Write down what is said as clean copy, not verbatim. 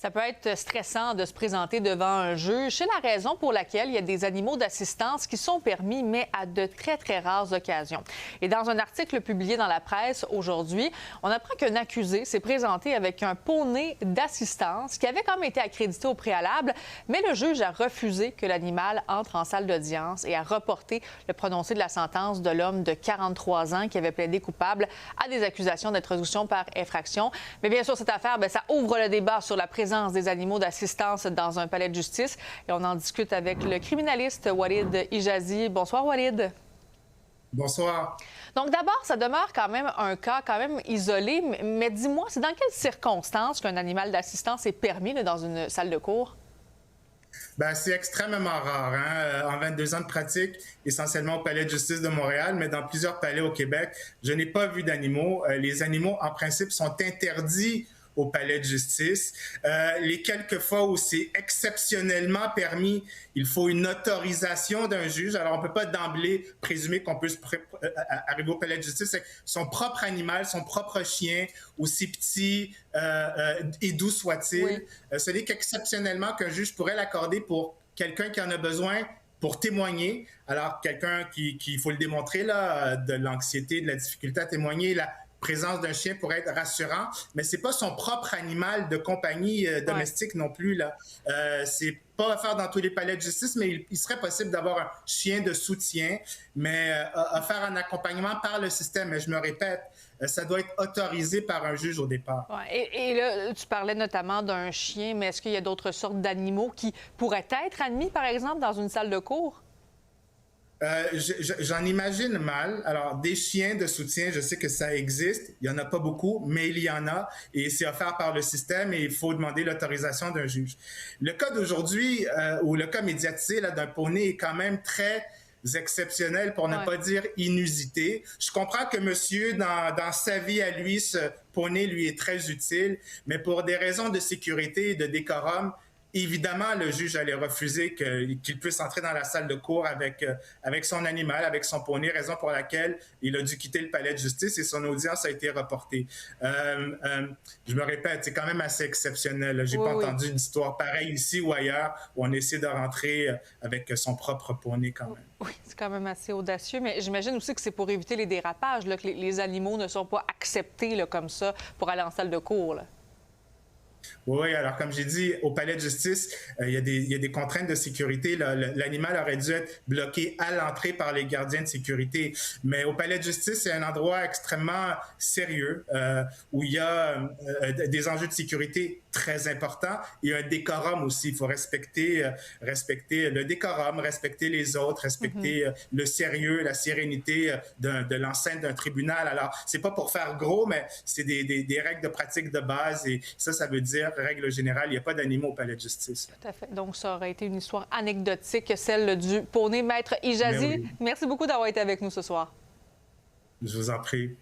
Ça peut être stressant de se présenter devant un juge. C'est la raison pour laquelle il y a des animaux d'assistance qui sont permis, mais à de très, très rares occasions. Et dans un article publié dans la presse aujourd'hui, on apprend qu'un accusé s'est présenté avec un poney d'assistance qui avait quand même été accrédité au préalable, mais le juge a refusé que l'animal entre en salle d'audience et a reporté le prononcé de la sentence de l'homme de 43 ans qui avait plaidé coupable à des accusations d'introduction par effraction. Mais bien sûr, cette affaire, ça ouvre le débat sur la présence des animaux d'assistance dans un palais de justice. Et on en discute avec le criminaliste Walid Hijazi. Bonsoir, Walid. Bonsoir. Donc d'abord, ça demeure quand même un cas quand même isolé, mais dis-moi, c'est dans quelles circonstances qu'un animal d'assistance est permis dans une salle de cour? C'est extrêmement rare. En 22 ans de pratique, essentiellement au Palais de justice de Montréal, mais dans plusieurs palais au Québec, je n'ai pas vu d'animaux. Les animaux, en principe, sont interdits au palais de justice. Les quelques fois où c'est exceptionnellement permis, il faut une autorisation d'un juge. Alors, on ne peut pas d'emblée présumer qu'on peut arriver au palais de justice avec son propre animal, son propre chien, aussi petit et doux soit-il. Oui. Ce n'est qu'exceptionnellement qu'un juge pourrait l'accorder pour quelqu'un qui en a besoin pour témoigner. Alors, quelqu'un il faut le démontrer, là, de l'anxiété, de la difficulté à témoigner, la présence d'un chien pourrait être rassurant, mais c'est pas son propre animal de compagnie domestique non plus, là. C'est pas à faire dans tous les palais de justice, mais il serait possible d'avoir un chien de soutien, mais à faire un accompagnement par le système. Mais je me répète, ça doit être autorisé par un juge au départ. Ouais. Et là, tu parlais notamment d'un chien, mais est-ce qu'il y a d'autres sortes d'animaux qui pourraient être admis, par exemple, dans une salle de cour? J'en imagine mal. Alors, des chiens de soutien, je sais que ça existe. Il n'y en a pas beaucoup, mais il y en a. Et c'est offert par le système et il faut demander l'autorisation d'un juge. Le cas d'aujourd'hui, ou le cas médiatisé d'un poney est quand même très exceptionnel, pour ne pas dire inusité. Je comprends que monsieur, dans sa vie à lui, ce poney lui est très utile, mais pour des raisons de sécurité et de décorum, évidemment, le juge allait refuser qu'il puisse entrer dans la salle de cour avec son animal, avec son poney, raison pour laquelle il a dû quitter le palais de justice et son audience a été reportée. Je me répète, c'est quand même assez exceptionnel. J'ai pas entendu une histoire pareille ici ou ailleurs où on essaie de rentrer avec son propre poney quand même. Oui, c'est quand même assez audacieux, mais j'imagine aussi que c'est pour éviter les dérapages, là, que les animaux ne sont pas acceptés là, comme ça pour aller en salle de cour, là. Oui, alors comme j'ai dit, au palais de justice, il y a des contraintes de sécurité. L'animal aurait dû être bloqué à l'entrée par les gardiens de sécurité. Mais au palais de justice, c'est un endroit extrêmement sérieux où il y a des enjeux de sécurité très importants et un décorum aussi. Il faut respecter le décorum, respecter les autres, respecter le sérieux, la sérénité de l'enceinte d'un tribunal. Alors, c'est pas pour faire gros, mais c'est des règles de pratique de base et ça veut dire, règle générale, il n'y a pas d'animaux au palais de justice. Tout à fait. Donc, ça aurait été une histoire anecdotique, celle du poney Maître Hijazi. Oui. Merci beaucoup d'avoir été avec nous ce soir. Je vous en prie.